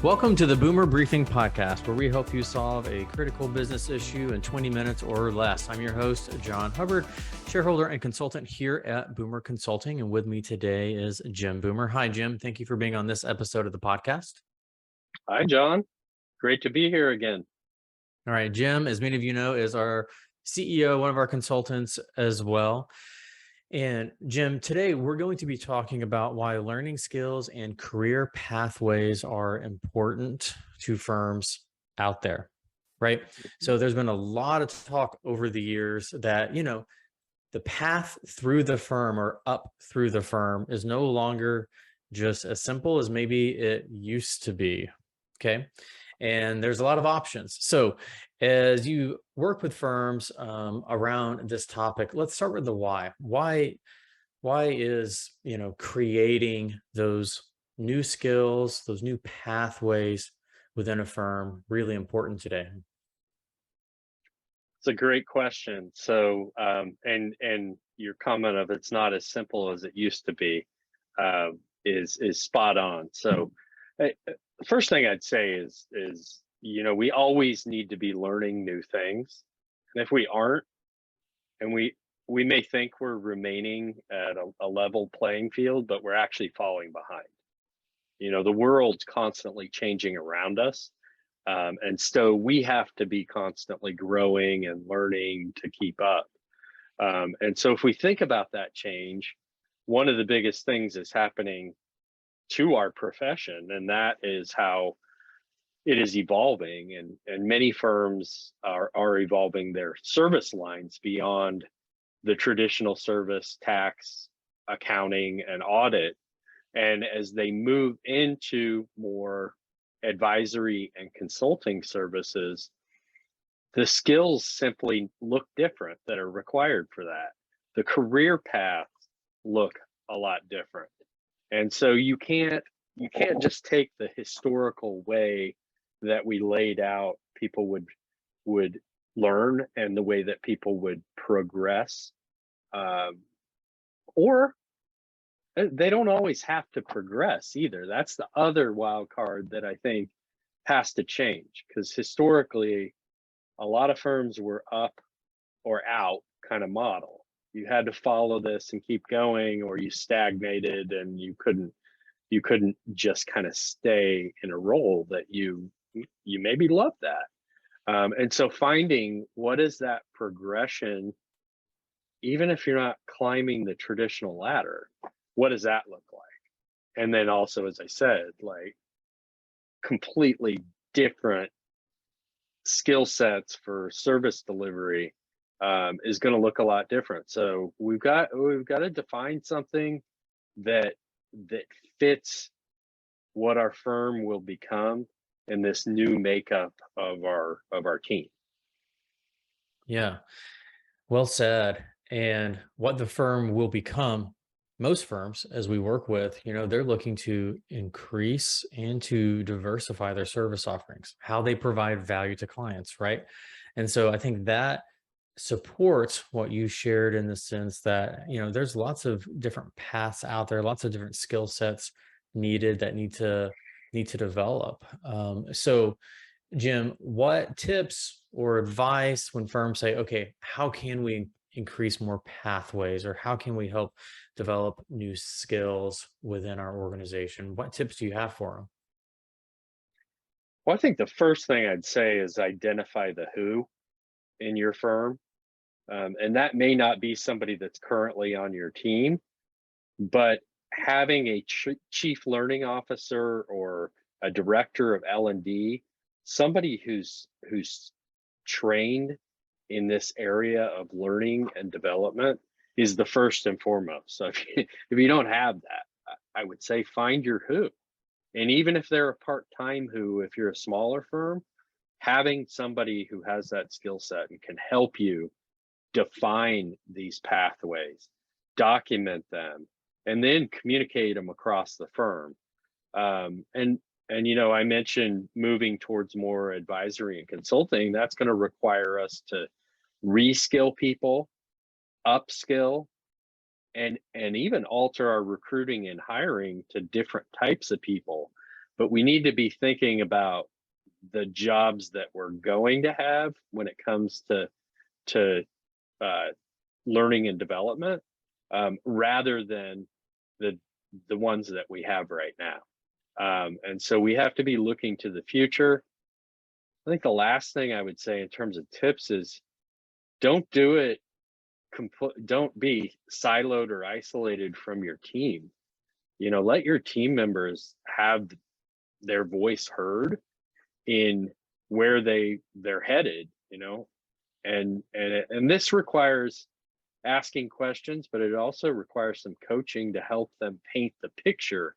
Welcome to the Boomer Briefing Podcast, where we help you solve a critical business issue in 20 minutes or less. I'm your host, Jon Hubbard, shareholder and consultant here at Boomer Consulting. And with me today is Jim Boomer. Hi, Jim. Thank you for being on this episode of the podcast. Hi, John. Great to be here again. All right. Jim, as many of you know, is our CEO, one of our consultants as well. And Jim, today we're going to be talking about why learning skills and career pathways are important to firms out there, right? So there's been a lot of talk over the years that, the path through the firm or up through the firm is no longer just as simple as maybe it used to be, okay? And there's a lot of options. So as you work with firms around this topic, let's start with the why. Why is, creating those new skills, those new pathways within a firm really important today? It's a great question. So, and your comment of it's not as simple as it used to be is spot on. So, first thing I'd say is we always need to be learning new things, and if we aren't, and we may think we're remaining at a level playing field, but we're actually falling behind. The world's constantly changing around us, and so we have to be constantly growing and learning to keep up. And so if we think about that change, one of the biggest things is happening to our profession, and that is how it is evolving. And many firms are evolving their service lines beyond the traditional service, tax, accounting, and audit. And as they move into more advisory and consulting services, the skills simply look different that are required for that. The career paths look a lot different. And so you can't just take the historical way that we laid out people would learn and the way that people would progress, or they don't always have to progress either. That's the other wild card that I think has to change, because historically a lot of firms were up or out kind of model. You had to follow this and keep going, or you stagnated and you couldn't just kind of stay in a role that you maybe love that. And so finding what is that progression, even if you're not climbing the traditional ladder, what does that look like? And then also, as I said, like completely different skill sets for service delivery is going to look a lot different. So we've got to define something that fits what our firm will become in this new makeup of our team. Yeah, well said. And what the firm will become, most firms, as we work with, they're looking to increase and to diversify their service offerings, how they provide value to clients, right? And so I think that supports what you shared in the sense that, there's lots of different paths out there, lots of different skill sets needed that need to develop. So Jim, what tips or advice when firms say, okay, how can we increase more pathways, or how can we help develop new skills within our organization? What tips do you have for them? Well, I think the first thing I'd say is identify the who in your firm. And that may not be somebody that's currently on your team, but having a chief learning officer or a director of L&D, somebody who's trained in this area of learning and development, is the first and foremost. So if you don't have that, I would say find your who. And even if they're a part-time who, if you're a smaller firm, having somebody who has that skill set and can help you define these pathways, document them, and then communicate them across the firm. And I mentioned moving towards more advisory and consulting. That's going to require us to reskill people, upskill, and even alter our recruiting and hiring to different types of people. but we need to be thinking about the jobs that we're going to have when it comes to uh, learning and development, rather than the the ones that we have right now. And so we have to be looking to the future. I think the last thing I would say in terms of tips is don't do it don't be siloed or isolated from your team. Let your team members have their voice heard in where they're headed, and this requires asking questions, but it also requires some coaching to help them paint the picture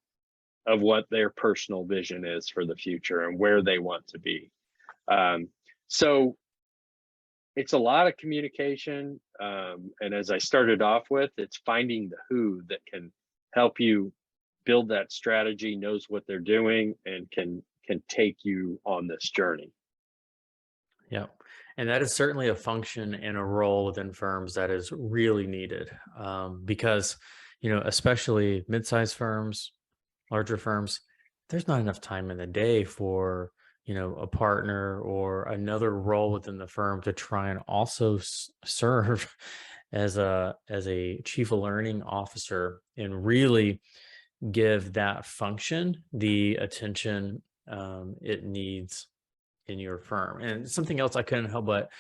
of what their personal vision is for the future and where they want to be. So it's a lot of communication. And as I started off with, it's finding the who that can help you build that strategy, knows what they're doing, and can take you on this journey. Yeah. And that is certainly a function and a role within firms that is really needed, because, especially mid-sized firms, larger firms, there's not enough time in the day for, a partner or another role within the firm to try and also serve as a chief learning officer and really give that function the attention it needs in your firm. And something else I couldn't help but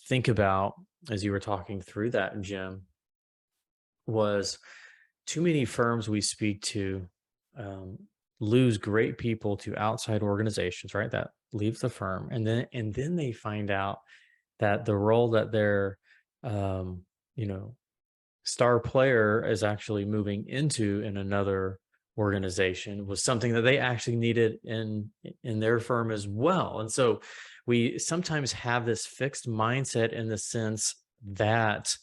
think about as you were talking through that, Jim, was too many firms we speak to um, lose great people to outside organizations, right? That leave the firm, and then they find out that the role that their um, you know star player is actually moving into in another organization was something that they actually needed in their firm as well. And so we sometimes have this fixed mindset in the sense that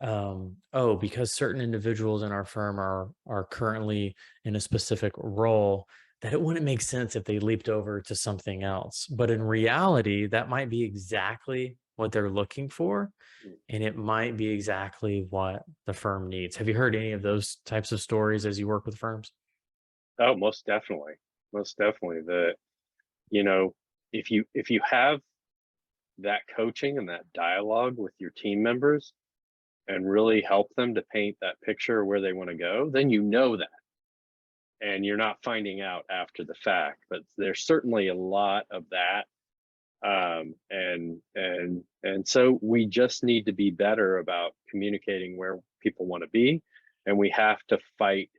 oh, because certain individuals in our firm are currently in a specific role, that it wouldn't make sense if they leaped over to something else. But in reality, that might be exactly what they're looking for, and it might be exactly what the firm needs. Have you heard any of those types of stories as you work with firms? Oh, most definitely. Most definitely. You know, if you have that coaching and that dialogue with your team members and really help them to paint that picture of where they want to go, then you know that. And you're not finding out after the fact. But there's certainly a lot of that. And so we just need to be better about communicating where people want to be. And we have to fight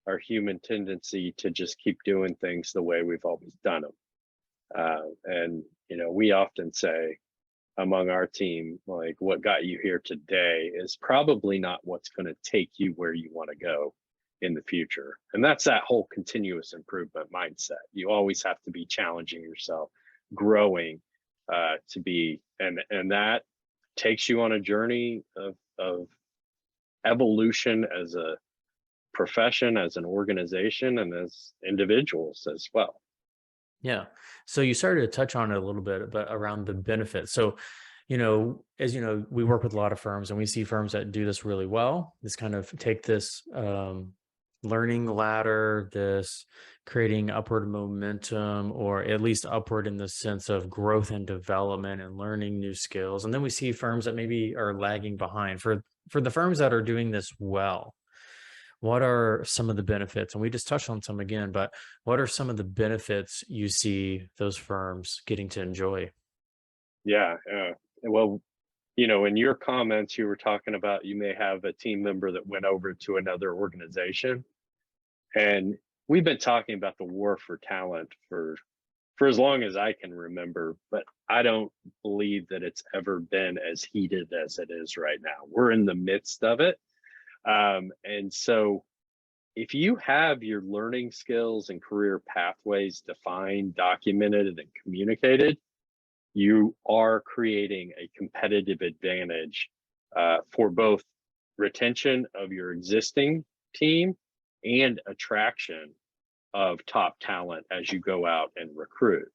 our human tendency to just keep doing things the way we've always done them. And we often say among our team, like, what got you here today is probably not what's going to take you where you want to go in the future. And that's that whole continuous improvement mindset. You always have to be challenging yourself, growing, to be, and that takes you on a journey of evolution as a profession, as an organization, and as individuals as well. Yeah. So you started to touch on it a little bit, but around the benefits. So, as you know, we work with a lot of firms and we see firms that do this really well. This kind of take this learning ladder, this creating upward momentum, or at least upward in the sense of growth and development and learning new skills. And then we see firms that maybe are lagging behind. For the firms that are doing this well, what are some of the benefits? And we just touched on some again, but what are some of the benefits you see those firms getting to enjoy? Yeah. Well, in your comments, you were talking about you may have a team member that went over to another organization. And we've been talking about the war for talent for as long as I can remember, but I don't believe that it's ever been as heated as it is right now. We're in the midst of it. And so if you have your learning skills and career pathways defined, documented, and communicated, you are creating a competitive advantage for both retention of your existing team and attraction of top talent as you go out and recruit.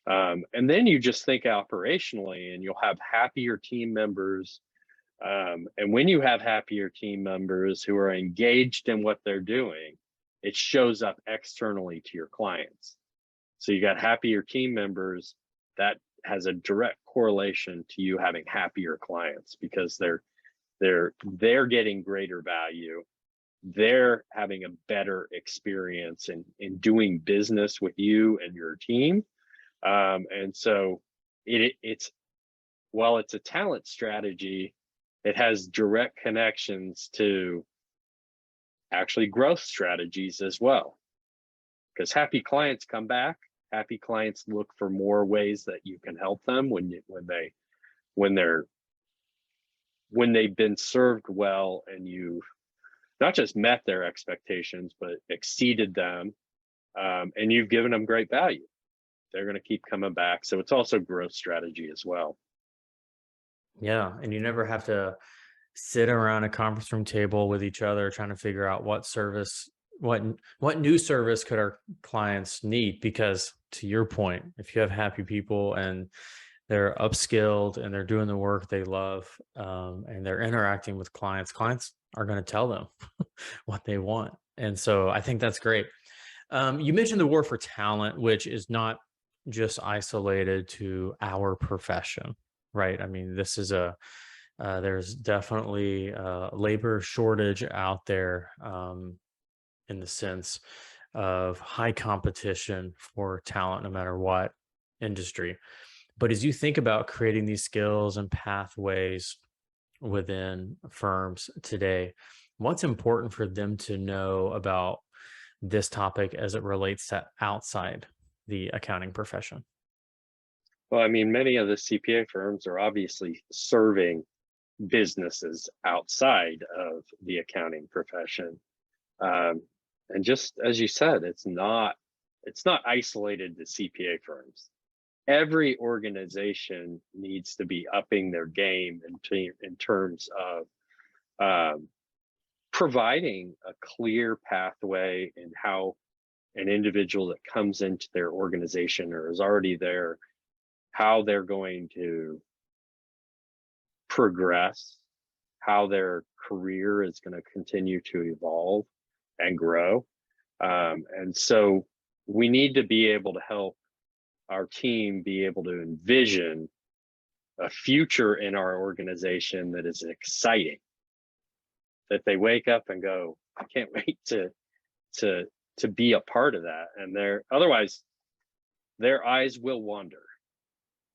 And then you just think operationally, and you'll have happier team members. And when you have happier team members who are engaged in what they're doing, it shows up externally to your clients. So you got happier team members, that has a direct correlation to you having happier clients, because they're getting greater value. They're having a better experience in doing business with you and your team. And so it's, while it's a talent strategy, it has direct connections to actually growth strategies as well. Because happy clients come back. Happy clients look for more ways that you can help them when they've been served well, and you've not just met their expectations but exceeded them, and you've given them great value. They're going to keep coming back. So it's also growth strategy as well. Yeah, and you never have to sit around a conference room table with each other trying to figure out what service, what new service could our clients need, because to your point, if you have happy people and they're upskilled and they're doing the work they love, and they're interacting with clients, clients are going to tell them what they want. And so I think that's great. You mentioned the war for talent, which is not just isolated to our profession, right? I mean, this is there's definitely a labor shortage out there, in the sense of high competition for talent, no matter what industry. But as you think about creating these skills and pathways within firms today, what's important for them to know about this topic as it relates to outside the accounting profession? Well, I mean, many of the CPA firms are obviously serving businesses outside of the accounting profession. Um, and just as you said, it's not isolated to CPA firms. Every organization needs to be upping their game in terms of um, providing a clear pathway in how an individual that comes into their organization or is already there, how they're going to progress, how their career is going to continue to evolve and grow. And so we need to be able to help our team be able to envision a future in our organization that is exciting, that they wake up and go, I can't wait to be a part of that. And otherwise their eyes will wander.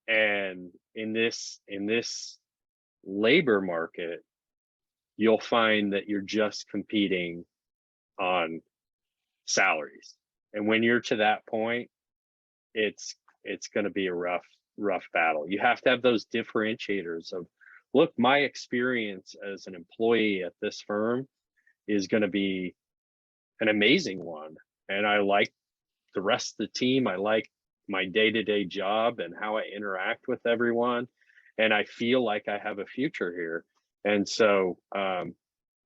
And in this labor market, you'll find that you're just competing on salaries. And when you're to that point, it's going to be a rough battle. You have to have those differentiators of, look, my experience as an employee at this firm is going to be an amazing one, and I like the rest of the team. I like my day-to-day job and how I interact with everyone, and I feel like I have a future here. And so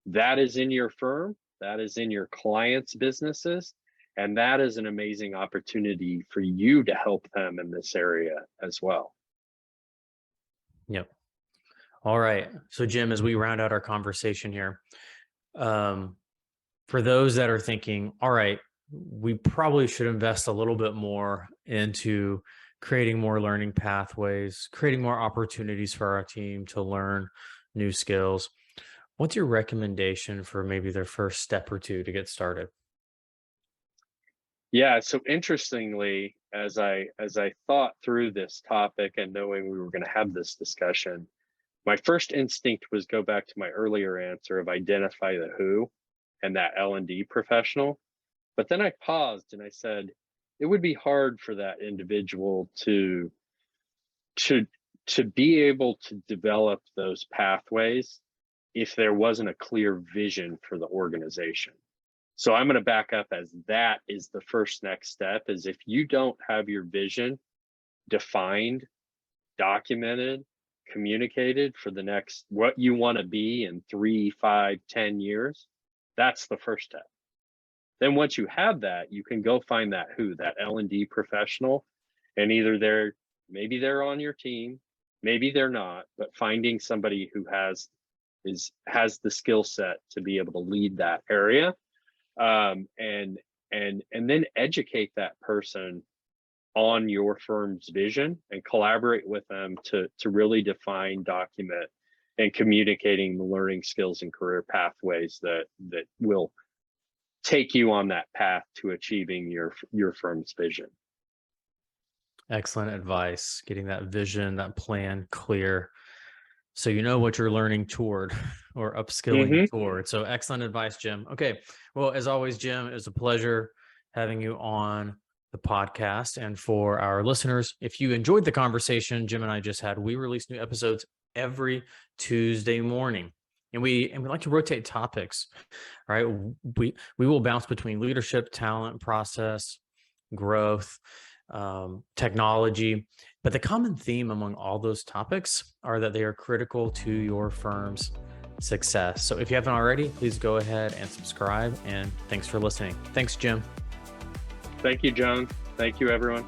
that is in your firm, that is in your clients' businesses, and that is an amazing opportunity for you to help them in this area as well. Yep. All right. So, Jim, as we round out our conversation here, for those that are thinking, all right, we probably should invest a little bit more into creating more learning pathways, creating more opportunities for our team to learn new skills. What's your recommendation for maybe their first step or two to get started? Yeah, so interestingly, as I thought through this topic and knowing we were going to have this discussion, my first instinct was go back to my earlier answer of identify the who and that L&D professional. But then I paused and I said, it would be hard for that individual to be able to develop those pathways if there wasn't a clear vision for the organization. So I'm going to back up as that is the first next step, is if you don't have your vision defined, documented, communicated for the next, what you want to be in 3, 5, 10 years, that's the first step. Then once you have that, you can go find that who, that L&D professional, and either maybe they're on your team, maybe they're not, but finding somebody who has the skill set to be able to lead that area, and then educate that person on your firm's vision and collaborate with them to really define, document, and communicating the learning skills and career pathways that will take you on that path to achieving your firm's vision. Excellent advice. Getting that vision, that plan clear, so you know what you're learning toward or upskilling toward. So excellent advice, Jim. Okay. Well, as always, Jim, it was a pleasure having you on the podcast. And for our listeners, if you enjoyed the conversation Jim and I just had, we release new episodes every Tuesday morning. And we like to rotate topics, right? We will bounce between leadership, talent, process, growth, technology. But the common theme among all those topics are that they are critical to your firm's success. So if you haven't already, please go ahead and subscribe. And thanks for listening. Thanks, Jim. Thank you, John. Thank you, everyone.